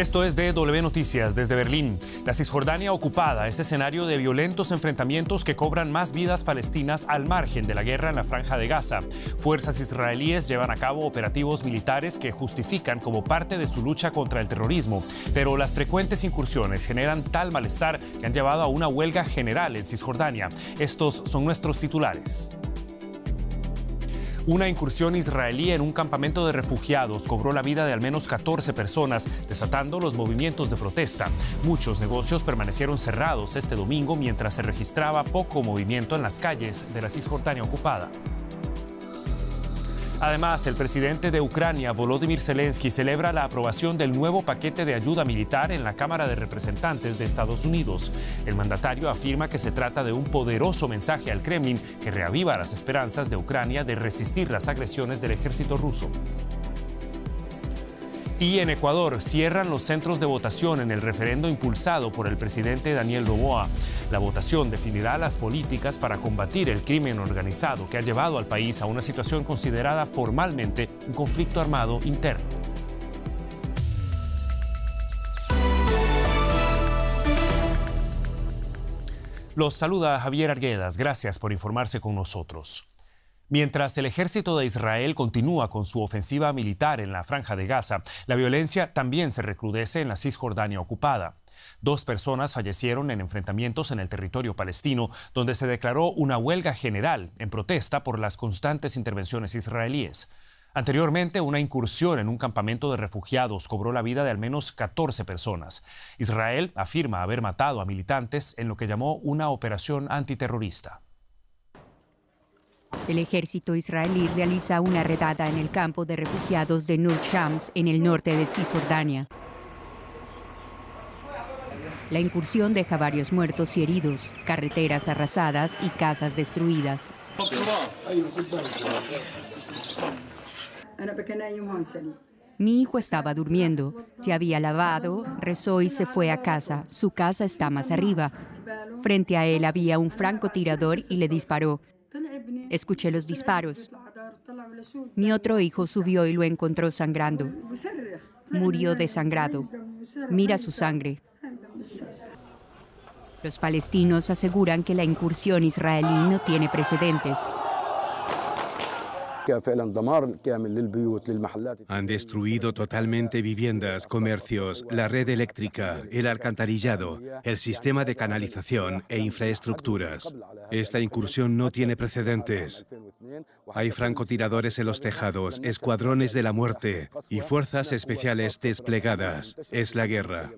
Esto es DW Noticias desde Berlín. La Cisjordania ocupada es escenario de violentos enfrentamientos que cobran más vidas palestinas al margen de la guerra en la Franja de Gaza. Fuerzas israelíes llevan a cabo operativos militares que justifican como parte de su lucha contra el terrorismo, pero las frecuentes incursiones generan tal malestar que han llevado a una huelga general en Cisjordania. Estos son nuestros titulares. Una incursión israelí en un campamento de refugiados cobró la vida de al menos 14 personas, desatando los movimientos de protesta. Muchos negocios permanecieron cerrados este domingo mientras se registraba poco movimiento en las calles de la Cisjordania ocupada. Además, el presidente de Ucrania, Volodymyr Zelensky, celebra la aprobación del nuevo paquete de ayuda militar en la Cámara de Representantes de Estados Unidos. El mandatario afirma que se trata de un poderoso mensaje al Kremlin que reaviva las esperanzas de Ucrania de resistir las agresiones del ejército ruso. Y en Ecuador cierran los centros de votación en el referendo impulsado por el presidente Daniel Noboa. La votación definirá las políticas para combatir el crimen organizado que ha llevado al país a una situación considerada formalmente un conflicto armado interno. Los saluda Javier Arguedas. Gracias por informarse con nosotros. Mientras el ejército de Israel continúa con su ofensiva militar en la Franja de Gaza, la violencia también se recrudece en la Cisjordania ocupada. 2 personas fallecieron en enfrentamientos en el territorio palestino, donde se declaró una huelga general en protesta por las constantes intervenciones israelíes. Anteriormente, una incursión en un campamento de refugiados cobró la vida de al menos 14 personas. Israel afirma haber matado a militantes en lo que llamó una operación antiterrorista. El ejército israelí realiza una redada en el campo de refugiados de Nur Shams, en el norte de Cisjordania. La incursión deja varios muertos y heridos, carreteras arrasadas y casas destruidas. Mi hijo estaba durmiendo, se había lavado, rezó y se fue a casa. Su casa está más arriba. Frente a él había un francotirador y le disparó. Escuché los disparos. Mi otro hijo subió y lo encontró sangrando. Murió desangrado. Mira su sangre. Los palestinos aseguran que la incursión israelí no tiene precedentes. Han destruido totalmente viviendas, comercios, la red eléctrica, el alcantarillado, el sistema de canalización e infraestructuras. Esta incursión no tiene precedentes. Hay francotiradores en los tejados, escuadrones de la muerte y fuerzas especiales desplegadas. Es la guerra.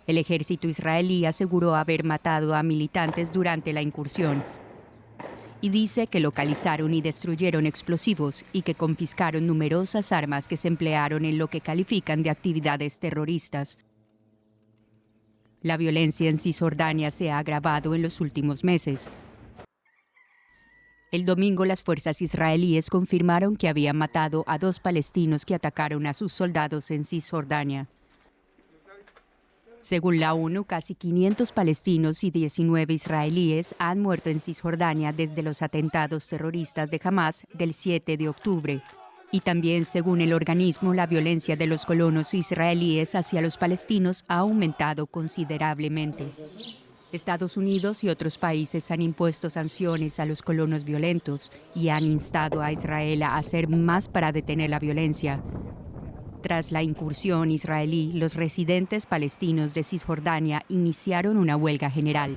El ejército israelí aseguró haber matado a militantes durante la incursión y dice que localizaron y destruyeron explosivos y que confiscaron numerosas armas que se emplearon en lo que califican de actividades terroristas. La violencia en Cisjordania se ha agravado en los últimos meses. El domingo, las fuerzas israelíes confirmaron que habían matado a 2 palestinos que atacaron a sus soldados en Cisjordania. Según la ONU, casi 500 palestinos y 19 israelíes han muerto en Cisjordania desde los atentados terroristas de Hamás del 7 de octubre. Y también, según el organismo, la violencia de los colonos israelíes hacia los palestinos ha aumentado considerablemente. Estados Unidos y otros países han impuesto sanciones a los colonos violentos y han instado a Israel a hacer más para detener la violencia. Tras la incursión israelí, los residentes palestinos de Cisjordania iniciaron una huelga general.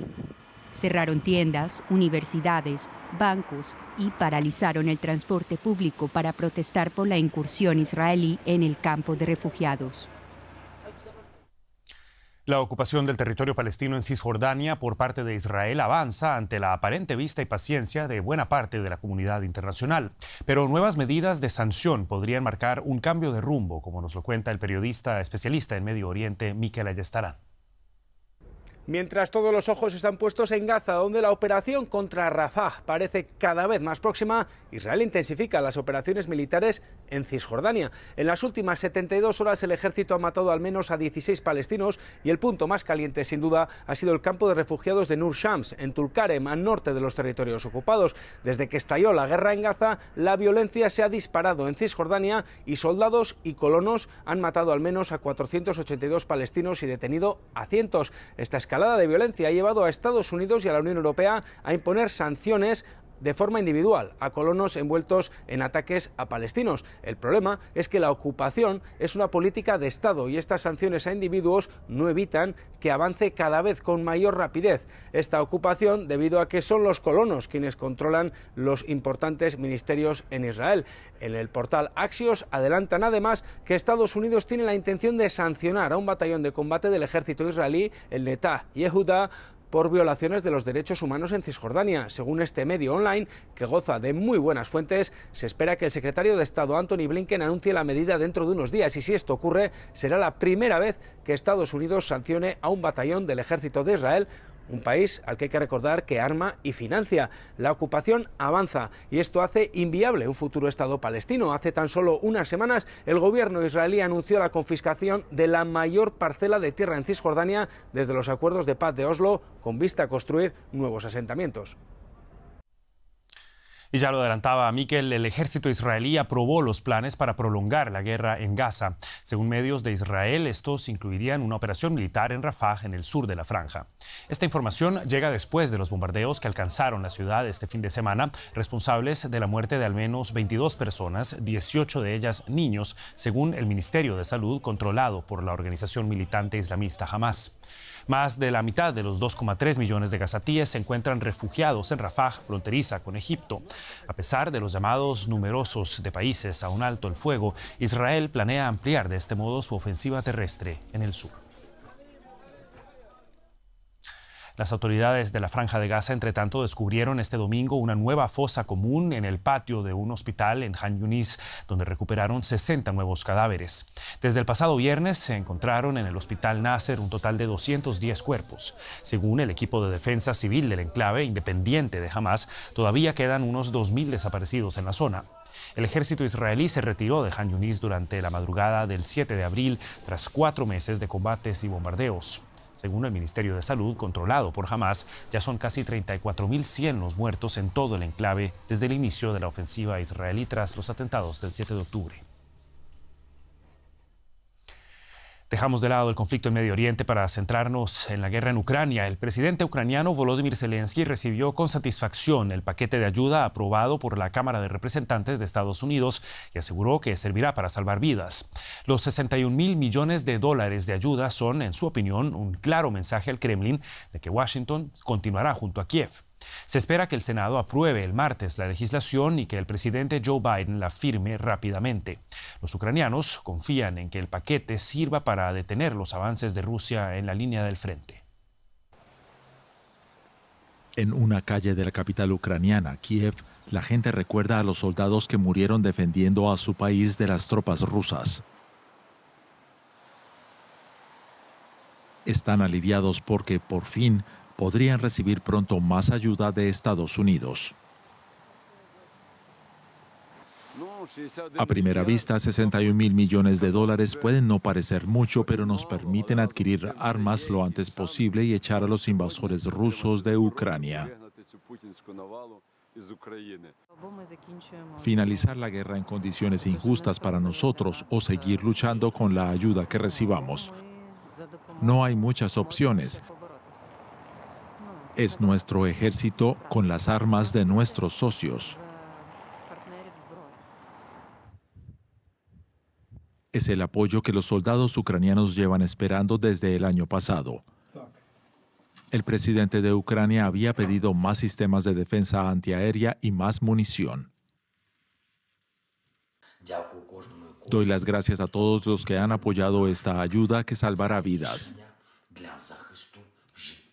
Cerraron tiendas, universidades, bancos y paralizaron el transporte público para protestar por la incursión israelí en el campo de refugiados. La ocupación del territorio palestino en Cisjordania por parte de Israel avanza ante la aparente vista y paciencia de buena parte de la comunidad internacional. Pero nuevas medidas de sanción podrían marcar un cambio de rumbo, como nos lo cuenta el periodista especialista en Medio Oriente, Mikel Ayestarán. Mientras todos los ojos están puestos en Gaza, donde la operación contra Rafah parece cada vez más próxima, Israel intensifica las operaciones militares en Cisjordania. En las últimas 72 horas el ejército ha matado al menos a 16 palestinos y el punto más caliente, sin duda, ha sido el campo de refugiados de Nur Shams, en Tulkarem, al norte de los territorios ocupados. Desde que estalló la guerra en Gaza, la violencia se ha disparado en Cisjordania y soldados y colonos han matado al menos a 482 palestinos y detenido a cientos. Esta escalada de violencia ha llevado a Estados Unidos y a la Unión Europea a imponer sanciones de forma individual a colonos envueltos en ataques a palestinos. El problema es que la ocupación es una política de Estado y estas sanciones a individuos no evitan que avance cada vez con mayor rapidez esta ocupación, debido a que son los colonos quienes controlan los importantes ministerios en Israel. En el portal Axios adelantan además que Estados Unidos tiene la intención de sancionar a un batallón de combate del ejército israelí, el Netah Yehuda, por violaciones de los derechos humanos en Cisjordania. Según este medio online, que goza de muy buenas fuentes, se espera que el secretario de Estado Antony Blinken anuncie la medida dentro de unos días y si esto ocurre, será la primera vez que Estados Unidos sancione a un batallón del ejército de Israel, un país al que hay que recordar que arma y financia. La ocupación avanza y esto hace inviable un futuro Estado palestino. Hace tan solo unas semanas el gobierno israelí anunció la confiscación de la mayor parcela de tierra en Cisjordania desde los acuerdos de paz de Oslo, con vista a construir nuevos asentamientos. Y ya lo adelantaba Miquel, el ejército israelí aprobó los planes para prolongar la guerra en Gaza. Según medios de Israel, estos incluirían una operación militar en Rafah, en el sur de la franja. Esta información llega después de los bombardeos que alcanzaron la ciudad este fin de semana, responsables de la muerte de al menos 22 personas, 18 de ellas niños, según el Ministerio de Salud controlado por la organización militante islamista Hamas. Más de la mitad de los 2,3 millones de gazatíes se encuentran refugiados en Rafah, fronteriza con Egipto. A pesar de los llamados numerosos de países a un alto el fuego, Israel planea ampliar de este modo su ofensiva terrestre en el sur. Las autoridades de la Franja de Gaza, entre tanto, descubrieron este domingo una nueva fosa común en el patio de un hospital en Han Yunis, donde recuperaron 60 nuevos cadáveres. Desde el pasado viernes se encontraron en el hospital Nasser un total de 210 cuerpos. Según el equipo de defensa civil del enclave independiente de Hamas, todavía quedan unos 2.000 desaparecidos en la zona. El ejército israelí se retiró de Han Yunis durante la madrugada del 7 de abril, tras 4 meses de combates y bombardeos. Según el Ministerio de Salud, controlado por Hamas, ya son casi 34.100 los muertos en todo el enclave desde el inicio de la ofensiva israelí tras los atentados del 7 de octubre. Dejamos de lado el conflicto en Medio Oriente para centrarnos en la guerra en Ucrania. El presidente ucraniano Volodymyr Zelensky recibió con satisfacción el paquete de ayuda aprobado por la Cámara de Representantes de Estados Unidos y aseguró que servirá para salvar vidas. Los 61.000 millones de dólares de ayuda son, en su opinión, un claro mensaje al Kremlin de que Washington continuará junto a Kiev. Se espera que el Senado apruebe el martes la legislación y que el presidente Joe Biden la firme rápidamente. Los ucranianos confían en que el paquete sirva para detener los avances de Rusia en la línea del frente. En una calle de la capital ucraniana, Kiev, la gente recuerda a los soldados que murieron defendiendo a su país de las tropas rusas. Están aliviados porque, por fin, podrían recibir pronto más ayuda de Estados Unidos. A primera vista, 61.000 millones de dólares pueden no parecer mucho, pero nos permiten adquirir armas lo antes posible y echar a los invasores rusos de Ucrania. Finalizar la guerra en condiciones injustas para nosotros o seguir luchando con la ayuda que recibamos. No hay muchas opciones. Es nuestro ejército con las armas de nuestros socios. Es el apoyo que los soldados ucranianos llevan esperando desde el año pasado. El presidente de Ucrania había pedido más sistemas de defensa antiaérea y más munición. Doy las gracias a todos los que han apoyado esta ayuda que salvará vidas.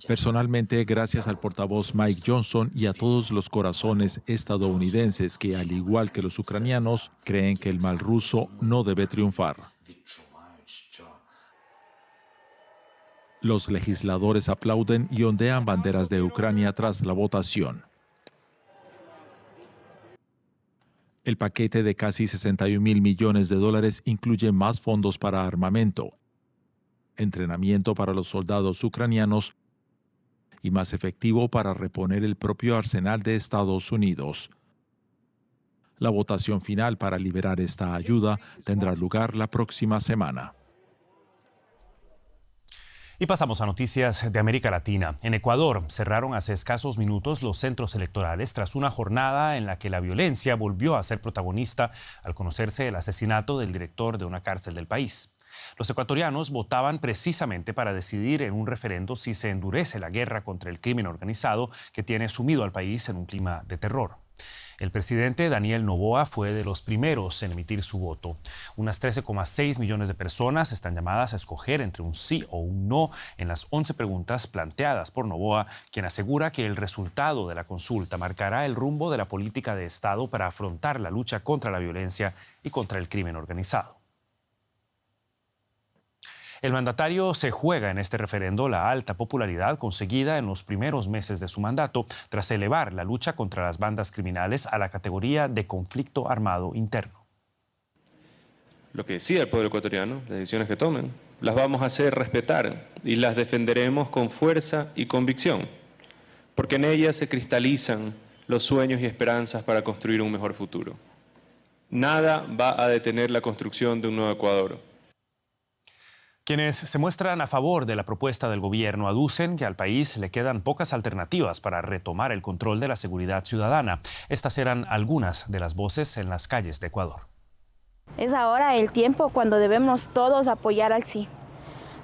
Personalmente, gracias al portavoz Mike Johnson y a todos los corazones estadounidenses que, al igual que los ucranianos, creen que el mal ruso no debe triunfar. Los legisladores aplauden y ondean banderas de Ucrania tras la votación. El paquete de casi 61.000 millones de dólares incluye más fondos para armamento, entrenamiento para los soldados ucranianos y más efectivo para reponer el propio arsenal de Estados Unidos. La votación final para liberar esta ayuda tendrá lugar la próxima semana. Y pasamos a noticias de América Latina. En Ecuador cerraron hace escasos minutos los centros electorales tras una jornada en la que la violencia volvió a ser protagonista al conocerse el asesinato del director de una cárcel del país. Los ecuatorianos votaban precisamente para decidir en un referendo si se endurece la guerra contra el crimen organizado que tiene sumido al país en un clima de terror. El presidente Daniel Noboa fue de los primeros en emitir su voto. Unas 13,6 millones de personas están llamadas a escoger entre un sí o un no en las 11 preguntas planteadas por Noboa, quien asegura que el resultado de la consulta marcará el rumbo de la política de Estado para afrontar la lucha contra la violencia y contra el crimen organizado. El mandatario se juega en este referendo la alta popularidad conseguida en los primeros meses de su mandato tras elevar la lucha contra las bandas criminales a la categoría de conflicto armado interno. Lo que decida el pueblo ecuatoriano, las decisiones que tomen, las vamos a hacer respetar y las defenderemos con fuerza y convicción, porque en ellas se cristalizan los sueños y esperanzas para construir un mejor futuro. Nada va a detener la construcción de un nuevo Ecuador. Quienes se muestran a favor de la propuesta del gobierno aducen que al país le quedan pocas alternativas para retomar el control de la seguridad ciudadana. Estas eran algunas de las voces en las calles de Ecuador. Es ahora el tiempo cuando debemos todos apoyar al sí.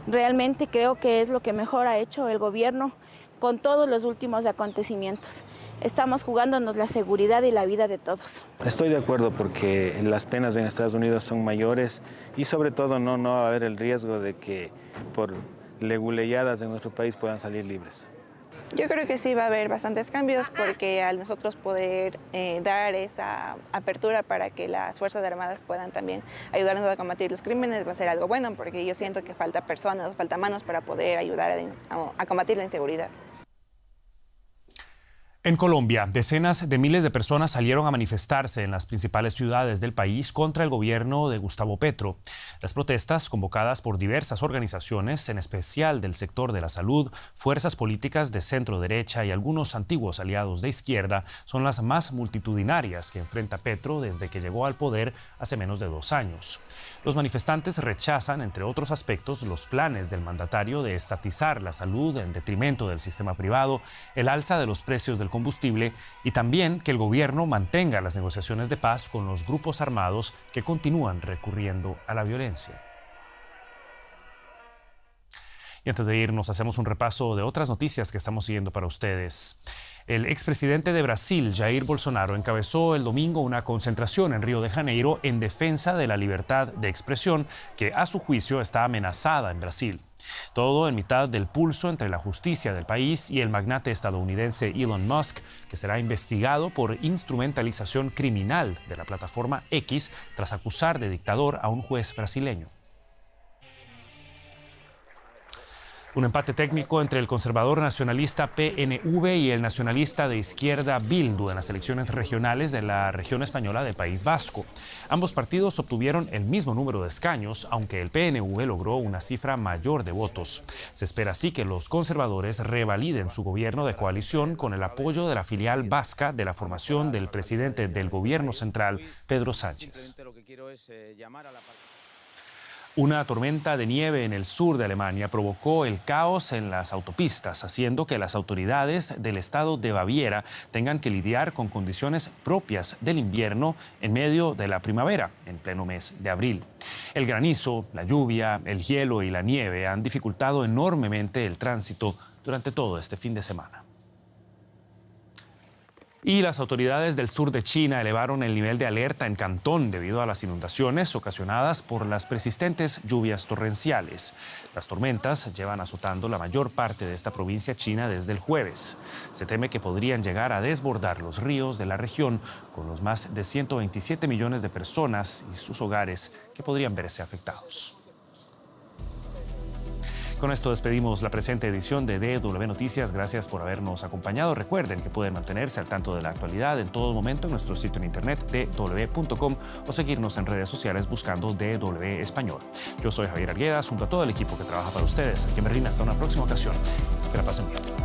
Realmente creo que es lo que mejor ha hecho el gobierno con todos los últimos acontecimientos. Estamos jugándonos la seguridad y la vida de todos. Estoy de acuerdo porque las penas en Estados Unidos son mayores y sobre todo no va a haber el riesgo de que por leguleyadas en nuestro país puedan salir libres. Yo creo que sí va a haber bastantes cambios porque al nosotros poder dar esa apertura para que las Fuerzas Armadas puedan también ayudarnos a combatir los crímenes va a ser algo bueno porque yo siento que falta personas, falta manos para poder ayudar a combatir la inseguridad. En Colombia, decenas de miles de personas salieron a manifestarse en las principales ciudades del país contra el gobierno de Gustavo Petro. Las protestas, convocadas por diversas organizaciones, en especial del sector de la salud, fuerzas políticas de centro derecha y algunos antiguos aliados de izquierda, son las más multitudinarias que enfrenta Petro desde que llegó al poder hace menos de 2 años. Los manifestantes rechazan, entre otros aspectos, los planes del mandatario de estatizar la salud en detrimento del sistema privado, el alza de los precios del combustible y también que el gobierno mantenga las negociaciones de paz con los grupos armados que continúan recurriendo a la violencia. Y antes de irnos, hacemos un repaso de otras noticias que estamos siguiendo para ustedes. El expresidente de Brasil, Jair Bolsonaro, encabezó el domingo una concentración en Río de Janeiro en defensa de la libertad de expresión que, a su juicio, está amenazada en Brasil. Todo en mitad del pulso entre la justicia del país y el magnate estadounidense Elon Musk, que será investigado por instrumentalización criminal de la plataforma X tras acusar de dictador a un juez brasileño. Un empate técnico entre el conservador nacionalista PNV y el nacionalista de izquierda Bildu en las elecciones regionales de la región española del País Vasco. Ambos partidos obtuvieron el mismo número de escaños, aunque el PNV logró una cifra mayor de votos. Se espera así que los conservadores revaliden su gobierno de coalición con el apoyo de la filial vasca de la formación del presidente del gobierno central, Pedro Sánchez. Una tormenta de nieve en el sur de Alemania provocó el caos en las autopistas, haciendo que las autoridades del estado de Baviera tengan que lidiar con condiciones propias del invierno en medio de la primavera, en pleno mes de abril. El granizo, la lluvia, el hielo y la nieve han dificultado enormemente el tránsito durante todo este fin de semana. Y las autoridades del sur de China elevaron el nivel de alerta en Cantón debido a las inundaciones ocasionadas por las persistentes lluvias torrenciales. Las tormentas llevan azotando la mayor parte de esta provincia china desde el jueves. Se teme que podrían llegar a desbordar los ríos de la región, con los más de 127 millones de personas y sus hogares que podrían verse afectados. Con esto despedimos la presente edición de DW Noticias. Gracias por habernos acompañado. Recuerden que pueden mantenerse al tanto de la actualidad en todo momento en nuestro sitio en internet dw.com o seguirnos en redes sociales buscando DW Español. Yo soy Javier Arguedas, junto a todo el equipo que trabaja para ustedes. Aquí en Berlín, hasta una próxima ocasión. Que la pasen bien.